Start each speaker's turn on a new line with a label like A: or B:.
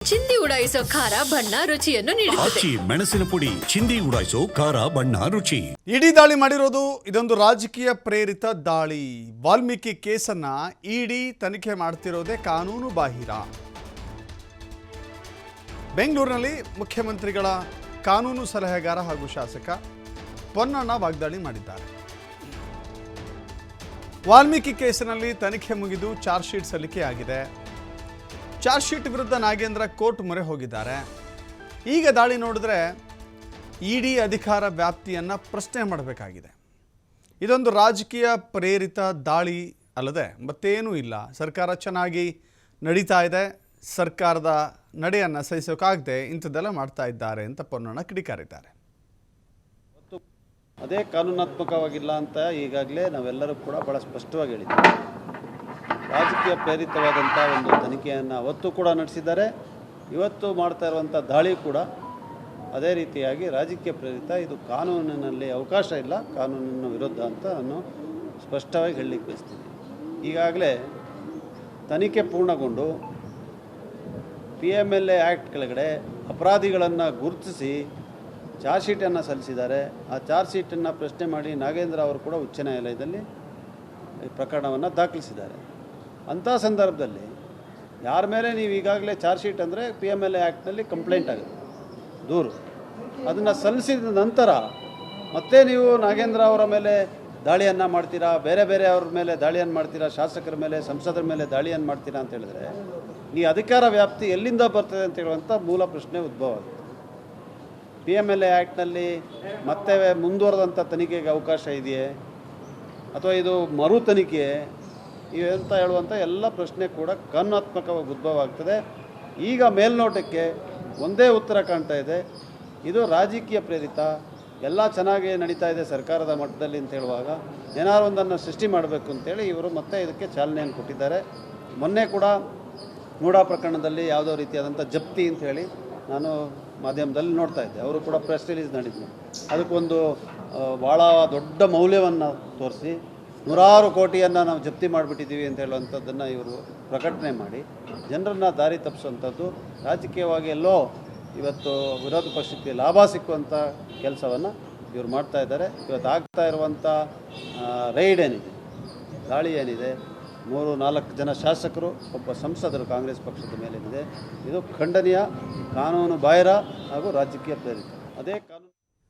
A: ಚಿಂದಿ ಉಡಾಯಿಸೋ ಖಾರ ಬಣ್ಣ ರುಚಿಯನ್ನು ನೀಡುತ್ತದೆ.
B: ಆಚಿ ಮೆಣಸಿನ ಪುಡಿ ಚಿಂದಿ ಉಡಾಯಿಸೋ ಖಾರ ಬಣ್ಣ ರುಚಿ.
C: ಇಡಿ ದಾಳಿ ಮಾಡಿರೋದು ಇದೊಂದು ರಾಜಕೀಯ ಪ್ರೇರಿತ ದಾಳಿ. ವಾಲ್ಮೀಕಿ ಕೇಸನ್ನ ಇಡಿ ತನಿಖೆ ಮಾಡ್ತಿರೋದೇ ಕಾನೂನು ಬಾಹಿರ. ಬೆಂಗಳೂರಿನಲ್ಲಿ ಮುಖ್ಯಮಂತ್ರಿಗಳ ಕಾನೂನು ಸಲಹೆಗಾರ ಹಾಗೂ ಶಾಸಕ ಪೊನ್ನಣ್ಣ ವಾಗ್ದಾಳಿ ಮಾಡಿದ್ದಾರೆ. ವಾಲ್ಮೀಕಿ ಕೇಸಿನಲ್ಲಿ ತನಿಖೆ ಮುಗಿದು ಚಾರ್ಜ್ ಶೀಟ್ ಸಲ್ಲಿಕೆಯಾಗಿದೆ. ಚಾರ್ಜ್ ಶೀಟ್ ವಿರುದ್ಧ ನಾಗೇಂದ್ರ ಕೋರ್ಟ್ ಮೊರೆ ಹೋಗಿದ್ದಾರೆ. ಈಗ ದಾಳಿ ನೋಡಿದ್ರೆ ಇಡಿ ಅಧಿಕಾರ ವ್ಯಾಪ್ತಿಯನ್ನು ಪ್ರಶ್ನೆ ಮಾಡಬೇಕಾಗಿದೆ. ಇದೊಂದು ರಾಜಕೀಯ ಪ್ರೇರಿತ ದಾಳಿ ಅಲ್ಲದೆ ಮತ್ತೇನೂ ಇಲ್ಲ. ಸರ್ಕಾರ ಚೆನ್ನಾಗಿ ನಡೀತಾ ಇದೆ. ಸರ್ಕಾರದ ನಡೆಯನ್ನು ಸಹಿಸೋಕ್ಕಾಗದೆ ಇಂಥದ್ದೆಲ್ಲ ಮಾಡ್ತಾ ಇದ್ದಾರೆ ಅಂತ ಪೊನ್ನಣ್ಣ ಕಿಡಿಕಾರಿದ್ದಾರೆ.
D: ಅದೇ ಕಾನೂನಾತ್ಮಕವಾಗಿಲ್ಲ ಅಂತ ಈಗಾಗಲೇ ನಾವೆಲ್ಲರೂ ಕೂಡ ಭಾಳ ಸ್ಪಷ್ಟವಾಗಿ ಹೇಳಿದ್ದೀವಿ. ರಾಜಕೀಯ ಪ್ರೇರಿತವಾದಂಥ ಒಂದು ತನಿಖೆಯನ್ನು ಅವತ್ತು ಕೂಡ ನಡೆಸಿದ್ದಾರೆ. ಇವತ್ತು ಮಾಡ್ತಾ ಇರುವಂಥ ದಾಳಿ ಕೂಡ ಅದೇ ರೀತಿಯಾಗಿ ರಾಜಕೀಯ ಪ್ರೇರಿತ. ಇದು ಕಾನೂನಿನಲ್ಲಿ ಅವಕಾಶ ಇಲ್ಲ, ಕಾನೂನಿನ ವಿರುದ್ಧ ಅಂತ ನಾನು ಸ್ಪಷ್ಟವಾಗಿ ಹೇಳಲಿಕ್ಕೆ ಬಯಸ್ತೀನಿ. ಈಗಾಗಲೇ ತನಿಖೆ ಪೂರ್ಣಗೊಂಡು PMLA ಆ್ಯಕ್ಟ್ ಕೆಳಗಡೆ ಅಪರಾಧಿಗಳನ್ನು ಗುರುತಿಸಿ ಚಾರ್ಜ್ ಶೀಟನ್ನು ಸಲ್ಲಿಸಿದ್ದಾರೆ. ಆ ಚಾರ್ಜ್ ಶೀಟನ್ನು ಪ್ರಶ್ನೆ ಮಾಡಿ ನಾಗೇಂದ್ರ ಅವರು ಕೂಡ ಉಚ್ಚ ನ್ಯಾಯಾಲಯದಲ್ಲಿ ಈ ಪ್ರಕರಣವನ್ನು ದಾಖಲಿಸಿದ್ದಾರೆ. ಅಂಥ ಸಂದರ್ಭದಲ್ಲಿ ಯಾರ ಮೇಲೆ ನೀವು ಈಗಾಗಲೇ ಚಾರ್ಜ್ ಶೀಟ್ ಅಂದರೆ PMLA ಆ್ಯಕ್ಟ್ನಲ್ಲಿ ಕಂಪ್ಲೇಂಟ್ ಆಗುತ್ತೆ, ದೂರು, ಅದನ್ನು ಸಲ್ಲಿಸಿದ ನಂತರ ಮತ್ತೆ ನೀವು ನಾಗೇಂದ್ರ ಅವರ ಮೇಲೆ ದಾಳಿಯನ್ನು ಮಾಡ್ತೀರಾ, ಬೇರೆ ಅವ್ರ ಮೇಲೆ ದಾಳಿಯನ್ನು ಮಾಡ್ತೀರಾ, ಶಾಸಕರ ಮೇಲೆ ಸಂಸದರ ಮೇಲೆ ದಾಳಿಯನ್ನು ಮಾಡ್ತೀರಾ ಅಂತ ಹೇಳಿದ್ರೆ ಈ ಅಧಿಕಾರ ವ್ಯಾಪ್ತಿ ಎಲ್ಲಿಂದ ಬರ್ತದೆ ಅಂತ ಹೇಳುವಂಥ ಮೂಲ ಪ್ರಶ್ನೆ ಉದ್ಭವ ಆಗುತ್ತೆ. PMLA ಆ್ಯಕ್ಟ್ನಲ್ಲಿ ಮತ್ತೆ ಮುಂದುವರೆದಂಥ ತನಿಖೆಗೆ ಅವಕಾಶ ಇದೆಯೇ ಅಥವಾ ಇದು ಮರು ತನಿಖೆ ಇವಂತ ಹೇಳುವಂಥ ಎಲ್ಲ ಪ್ರಶ್ನೆ ಕೂಡ ಕಾನೂನಾತ್ಮಕವಾಗಿ ಉದ್ಭವ ಆಗ್ತದೆ. ಈಗ ಮೇಲ್ನೋಟಕ್ಕೆ ಒಂದೇ ಉತ್ತರ ಕಾಣ್ತಾ ಇದೆ, ಇದು ರಾಜಕೀಯ ಪ್ರೇರಿತ, ಎಲ್ಲ ಚೆನ್ನಾಗಿ ನಡೀತಾ ಇದೆ ಸರ್ಕಾರದ ಮಟ್ಟದಲ್ಲಿ ಅಂತ ಹೇಳುವಾಗ ಏನಾದ್ರು ಒಂದನ್ನು ಸೃಷ್ಟಿ ಮಾಡಬೇಕು ಅಂತೇಳಿ ಇವರು ಮತ್ತೆ ಇದಕ್ಕೆ ಚಾಲನೆಯನ್ನು ಕೊಟ್ಟಿದ್ದಾರೆ. ಮೊನ್ನೆ ಕೂಡ ಮೂಡಾ ಪ್ರಕರಣದಲ್ಲಿ ಯಾವುದೋ ರೀತಿಯಾದಂಥ ಜಪ್ತಿ ಅಂತ ಹೇಳಿ ನಾನು ಮಾಧ್ಯಮದಲ್ಲಿ ನೋಡ್ತಾ ಇದ್ದೆ. ಅವರು ಕೂಡ ಪ್ರೆಸ್ ರಿಲೀಸ್ ಮಾಡಿದ್ರು. ಅದಕ್ಕೊಂದು ಭಾಳ ದೊಡ್ಡ ಮೌಲ್ಯವನ್ನು ತೋರಿಸಿ ನೂರಾರು ಕೋಟಿಯನ್ನು ನಾವು ಜಪ್ತಿ ಮಾಡಿಬಿಟ್ಟಿದ್ದೀವಿ ಅಂತ ಹೇಳುವಂಥದ್ದನ್ನು ಇವರು ಪ್ರಕಟಣೆ ಮಾಡಿ ಜನರನ್ನು ದಾರಿ ತಪ್ಪಿಸುವಂಥದ್ದು, ರಾಜಕೀಯವಾಗಿ ಎಲ್ಲೋ ಇವತ್ತು ವಿರೋಧ ಪಕ್ಷಕ್ಕೆ ಲಾಭ ಸಿಕ್ಕುವಂಥ ಕೆಲಸವನ್ನು ಇವರು ಮಾಡ್ತಾ ಇದ್ದಾರೆ. ಇವತ್ತು ಆಗ್ತಾ ಇರುವಂಥ ರೈಡ್ ಏನಿದೆ, ದಾಳಿ ಏನಿದೆ, 3-4 ಜನ ಶಾಸಕರು, ಒಬ್ಬ ಸಂಸದರು ಕಾಂಗ್ರೆಸ್ ಪಕ್ಷದ ಮೇಲೇನಿದೆ, ಇದು ಖಂಡನೀಯ, ಕಾನೂನು ಬಾಹಿರ ಹಾಗೂ ರಾಜಕೀಯ ಪ್ರೇರಿತ. ಅದೇ ಕಾನೂನು